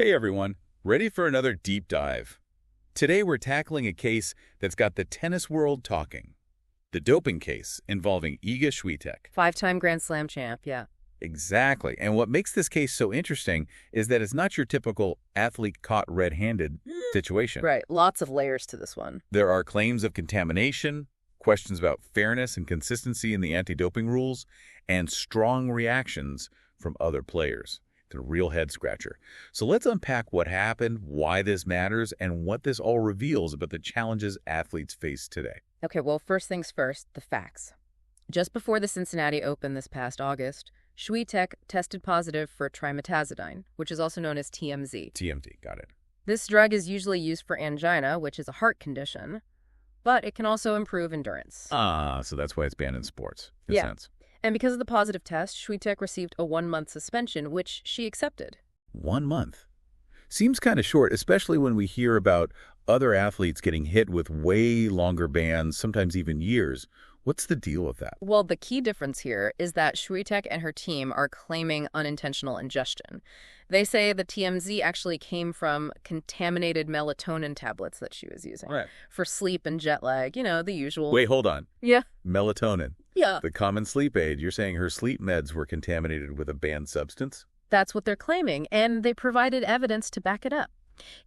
Hey everyone, ready for another deep dive? Today we're tackling a case that's got the tennis world talking. The doping case involving Iga Świątek. Five-time Grand Slam champ, yeah. Exactly. And what makes this case so interesting is that it's not your typical athlete caught red-handed situation. Right, lots of layers to this one. There are claims of contamination, questions about fairness and consistency in the anti-doping rules, and strong reactions from other players. It's a real head-scratcher. So let's unpack what happened, why this matters, and what this all reveals about the challenges athletes face today. Okay, well, first things first, the facts. Just before the Cincinnati Open this past August, Swiatek tested positive for trimetazidine, which is also known as TMZ. TMD, got it. This drug is usually used for angina, which is a heart condition, but it can also improve endurance. So that's why it's banned in sports, in a sense. And because of the positive test, Swiatek received a 1-month suspension, which she accepted. 1 month. Seems kind of short, especially when we hear about other athletes getting hit with way longer bans, sometimes even years. What's the deal with that? Well, the key difference here is that Swiatek and her team are claiming unintentional ingestion. They say the TMZ actually came from contaminated melatonin tablets that she was using. Right. For sleep and jet lag, you know, the usual. Wait, hold on. Yeah. Melatonin. Yeah. The common sleep aid. You're saying her sleep meds were contaminated with a banned substance? That's what they're claiming, and they provided evidence to back it up.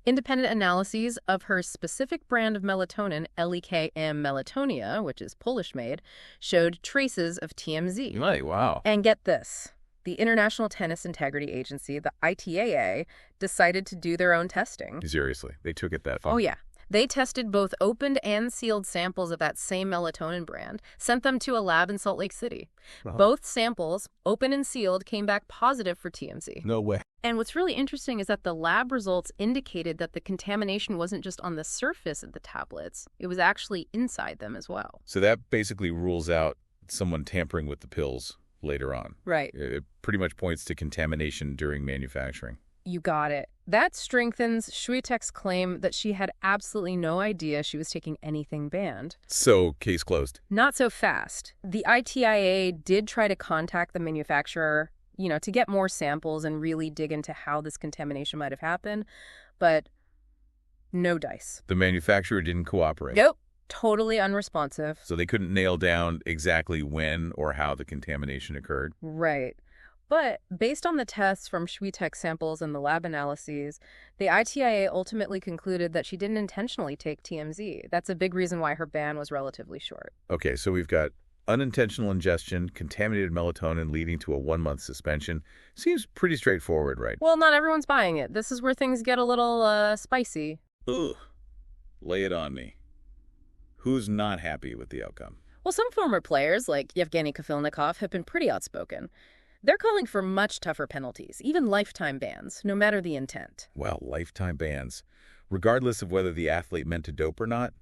Independent analyses of her specific brand of melatonin, LEKM Melatonia, which is Polish-made, showed traces of TMZ. Right, wow. And get this. The International Tennis Integrity Agency, the ITIA, decided to do their own testing. Seriously, they took it that far? Oh, yeah. They tested both opened and sealed samples of that same melatonin brand, sent them to a lab in Salt Lake City. Oh. Both samples, open and sealed, came back positive for TMZ. No way. And what's really interesting is that the lab results indicated that the contamination wasn't just on the surface of the tablets, it was actually inside them as well. So that basically rules out someone tampering with the pills later on. Right. It pretty much points to contamination during manufacturing. You got it. That strengthens Swiatek's claim that she had absolutely no idea she was taking anything banned. So, case closed. Not so fast. The ITIA did try to contact the manufacturer, to get more samples and really dig into how this contamination might have happened, but no dice. The manufacturer didn't cooperate. Nope. Totally unresponsive. So they couldn't nail down exactly when or how the contamination occurred. Right. But based on the tests from Swiatek samples and the lab analyses, the ITIA ultimately concluded that she didn't intentionally take TMZ. That's a big reason why her ban was relatively short. Okay, so we've got unintentional ingestion, contaminated melatonin leading to a 1-month suspension. Seems pretty straightforward, right? Well, not everyone's buying it. This is where things get a little spicy. Ugh. Lay it on me. Who's not happy with the outcome? Well, some former players, like Yevgeny Kafelnikov, have been pretty outspoken. They're calling for much tougher penalties, even lifetime bans, no matter the intent. Well, lifetime bans. Regardless of whether the athlete meant to dope or not,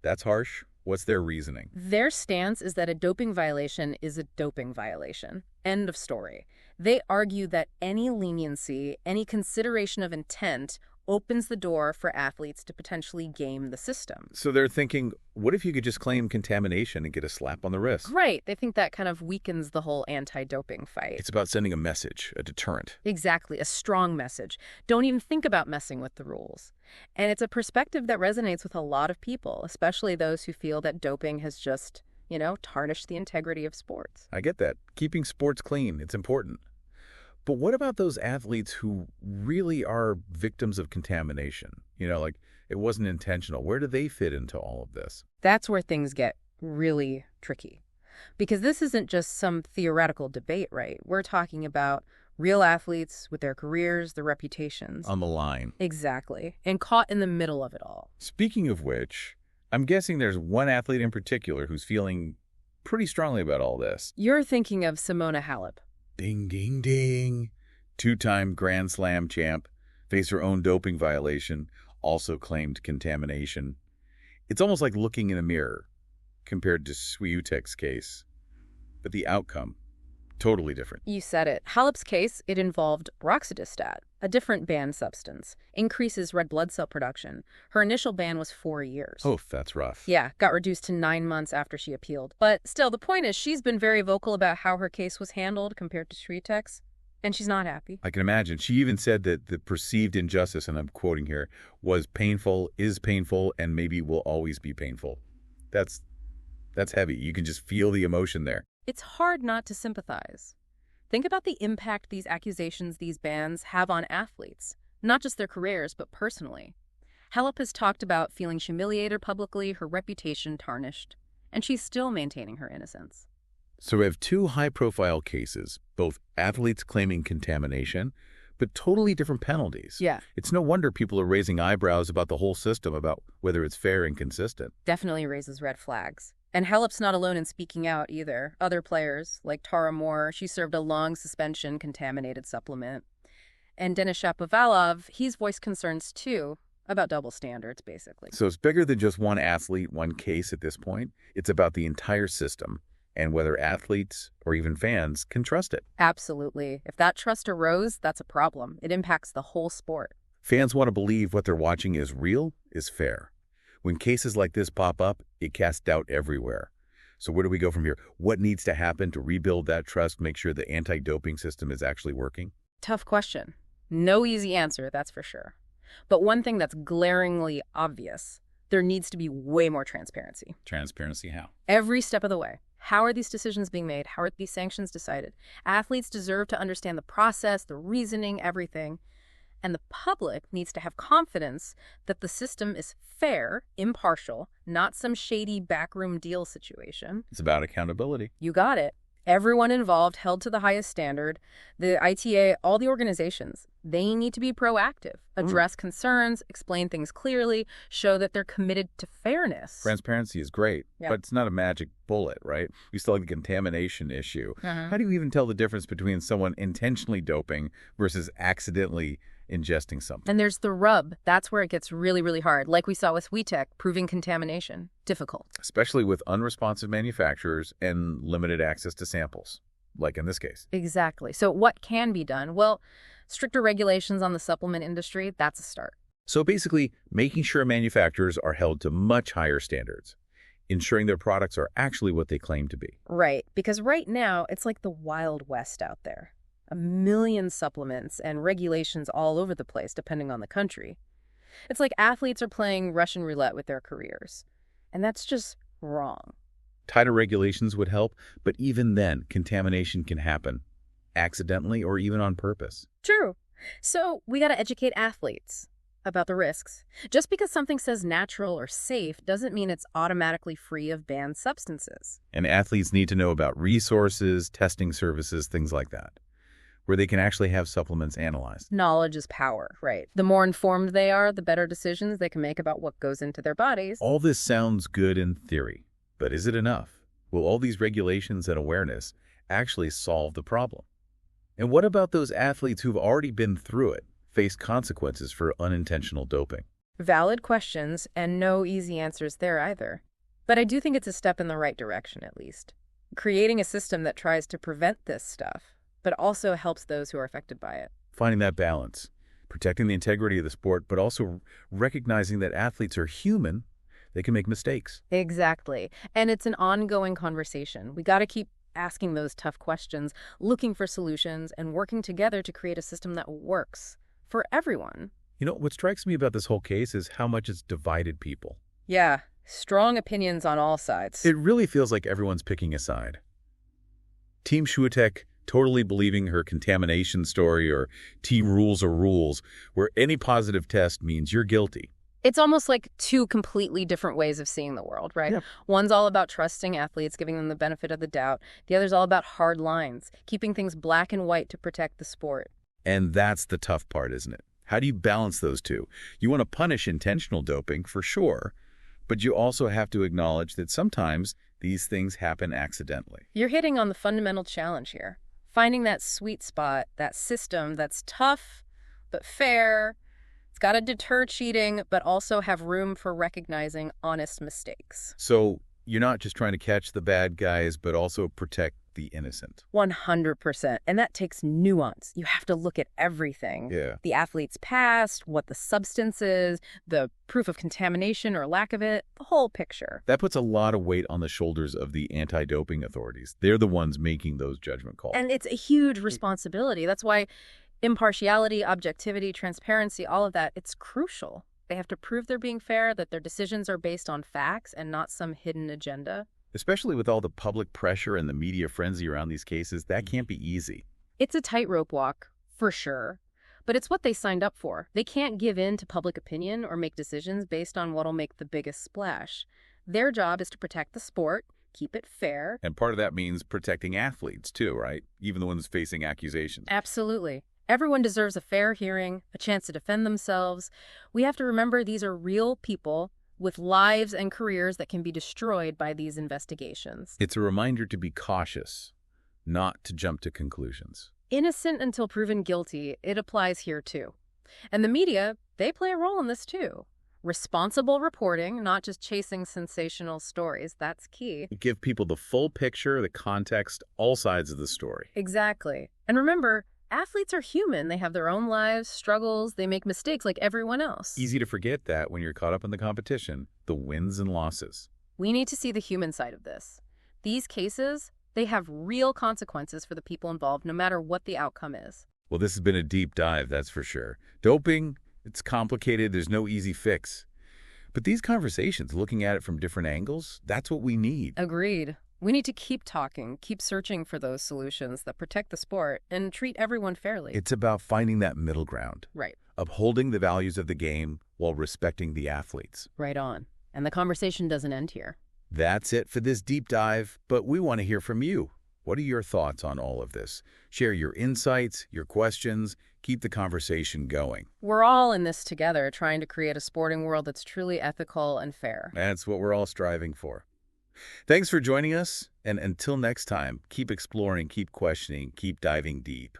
that's harsh. What's their reasoning? Their stance is that a doping violation is a doping violation. End of story. They argue that any leniency, any consideration of intent, opens the door for athletes to potentially game the system. So they're thinking, what if you could just claim contamination and get a slap on the wrist? Right. They think that kind of weakens the whole anti-doping fight. It's about sending a message, a deterrent. Exactly. A strong message. Don't even think about messing with the rules. And it's a perspective that resonates with a lot of people, especially those who feel that doping has just, tarnished the integrity of sports. I get that. Keeping sports clean, it's important. But what about those athletes who really are victims of contamination? Like it wasn't intentional. Where do they fit into all of this? That's where things get really tricky. Because this isn't just some theoretical debate, right? We're talking about real athletes with their careers, their reputations. On the line. Exactly. And caught in the middle of it all. Speaking of which, I'm guessing there's one athlete in particular who's feeling pretty strongly about all this. You're thinking of Simona Halep. Ding, ding, ding. 2-time Grand Slam champ, faced her own doping violation, also claimed contamination. It's almost like looking in a mirror compared to Swiatek's case. But the outcome, totally different. You said it. Halep's case, it involved roxadustat, a different banned substance, increases red blood cell production. Her initial ban was 4 years. Oh, that's rough. Yeah, got reduced to 9 months after she appealed. But still, the point is she's been very vocal about how her case was handled compared to Swiatek's. And she's not happy. I can imagine. She even said that the perceived injustice, and I'm quoting here, was painful, is painful, and maybe will always be painful. That's heavy. You can just feel the emotion there. It's hard not to sympathize. Think about the impact these accusations, these bans, have on athletes. Not just their careers, but personally. Halep has talked about feeling humiliated publicly, her reputation tarnished. And she's still maintaining her innocence. So we have two high-profile cases, both athletes claiming contamination, but totally different penalties. Yeah. It's no wonder people are raising eyebrows about the whole system, about whether it's fair and consistent. Definitely raises red flags. And Halep's not alone in speaking out either. Other players, like Tara Moore, she served a long suspension, contaminated supplement. And Denis Shapovalov, he's voiced concerns too, about double standards, basically. So it's bigger than just one athlete, one case at this point. It's about the entire system and whether athletes or even fans can trust it. Absolutely. If that trust erodes, that's a problem. It impacts the whole sport. Fans want to believe what they're watching is real, is fair. When cases like this pop up, it casts doubt everywhere. So where do we go from here? What needs to happen to rebuild that trust, make sure the anti-doping system is actually working? Tough question. No easy answer, that's for sure. But one thing that's glaringly obvious, there needs to be way more transparency. Transparency how? Every step of the way. How are these decisions being made? How are these sanctions decided? Athletes deserve to understand the process, the reasoning, everything. And the public needs to have confidence that the system is fair, impartial, not some shady backroom deal situation. It's about accountability. You got it. Everyone involved held to the highest standard. The ITIA, all the organizations, they need to be proactive, address concerns, explain things clearly, show that they're committed to fairness. Transparency is great, but it's not a magic bullet, right? We still have the contamination issue. How do you even tell the difference between someone intentionally doping versus accidentally ingesting something? And there's the rub. That's where it gets really, really hard. Like we saw with Swiatek, proving contamination. Difficult. Especially with unresponsive manufacturers and limited access to samples, like in this case. Exactly. So what can be done? Well, stricter regulations on the supplement industry, that's a start. So basically, making sure manufacturers are held to much higher standards, ensuring their products are actually what they claim to be. Right. Because right now, it's like the Wild West out there. A million supplements and regulations all over the place, depending on the country. It's like athletes are playing Russian roulette with their careers. And that's just wrong. Tighter regulations would help, but even then, contamination can happen, accidentally or even on purpose. True. So we got to educate athletes about the risks. Just because something says natural or safe doesn't mean it's automatically free of banned substances. And athletes need to know about resources, testing services, things like that, where they can actually have supplements analyzed. Knowledge is power, right? The more informed they are, the better decisions they can make about what goes into their bodies. All this sounds good in theory, but is it enough? Will all these regulations and awareness actually solve the problem? And what about those athletes who've already been through it, faced consequences for unintentional doping? Valid questions, and no easy answers there either. But I do think it's a step in the right direction, at least. Creating a system that tries to prevent this stuff, but also helps those who are affected by it. Finding that balance, protecting the integrity of the sport, but also recognizing that athletes are human, they can make mistakes. Exactly. And it's an ongoing conversation. We got to keep asking those tough questions, looking for solutions, and working together to create a system that works for everyone. You know, what strikes me about this whole case is how much it's divided people. Yeah, strong opinions on all sides. It really feels like everyone's picking a side. Team Swiatek totally believing her contamination story, or team rules are rules, where any positive test means you're guilty. It's almost like two completely different ways of seeing the world, right? Yeah. One's all about trusting athletes, giving them the benefit of the doubt. The other's all about hard lines, keeping things black and white to protect the sport. And that's the tough part, isn't it? How do you balance those two? You want to punish intentional doping, for sure, but you also have to acknowledge that sometimes these things happen accidentally. You're hitting on the fundamental challenge here. Finding that sweet spot, that system that's tough but fair. It's got to deter cheating, but also have room for recognizing honest mistakes. So you're not just trying to catch the bad guys, but also protect the innocent. 100%. And that takes nuance. You have to look at everything. Yeah. The athlete's past, what the substance is, the proof of contamination or lack of it, the whole picture. That puts a lot of weight on the shoulders of the anti-doping authorities. They're the ones making those judgment calls. And it's a huge responsibility. That's why impartiality, objectivity, transparency, all of that, it's crucial. They have to prove they're being fair, that their decisions are based on facts and not some hidden agenda. Especially with all the public pressure and the media frenzy around these cases, that can't be easy. It's a tightrope walk, for sure. But it's what they signed up for. They can't give in to public opinion or make decisions based on what'll make the biggest splash. Their job is to protect the sport, keep it fair. And part of that means protecting athletes, too, right? Even the ones facing accusations. Absolutely. Everyone deserves a fair hearing, a chance to defend themselves. We have to remember these are real people with lives and careers that can be destroyed by these investigations. It's a reminder to be cautious, not to jump to conclusions. Innocent until proven guilty, it applies here too. And the media, they play a role in this too. Responsible reporting, not just chasing sensational stories, that's key. Give people the full picture, the context, all sides of the story. Exactly. And remember, athletes are human. They have their own lives, struggles, they make mistakes like everyone else. Easy to forget that when you're caught up in the competition, the wins and losses. We need to see the human side of this. These cases, they have real consequences for the people involved, no matter what the outcome is. Well, this has been a deep dive, that's for sure. Doping, it's complicated, there's no easy fix. But these conversations, looking at it from different angles, that's what we need. Agreed. We need to keep talking, keep searching for those solutions that protect the sport and treat everyone fairly. It's about finding that middle ground. Right. Upholding the values of the game while respecting the athletes. Right on. And the conversation doesn't end here. That's it for this deep dive, but we want to hear from you. What are your thoughts on all of this? Share your insights, your questions, keep the conversation going. We're all in this together, trying to create a sporting world that's truly ethical and fair. That's what we're all striving for. Thanks for joining us, and until next time, keep exploring, keep questioning, keep diving deep.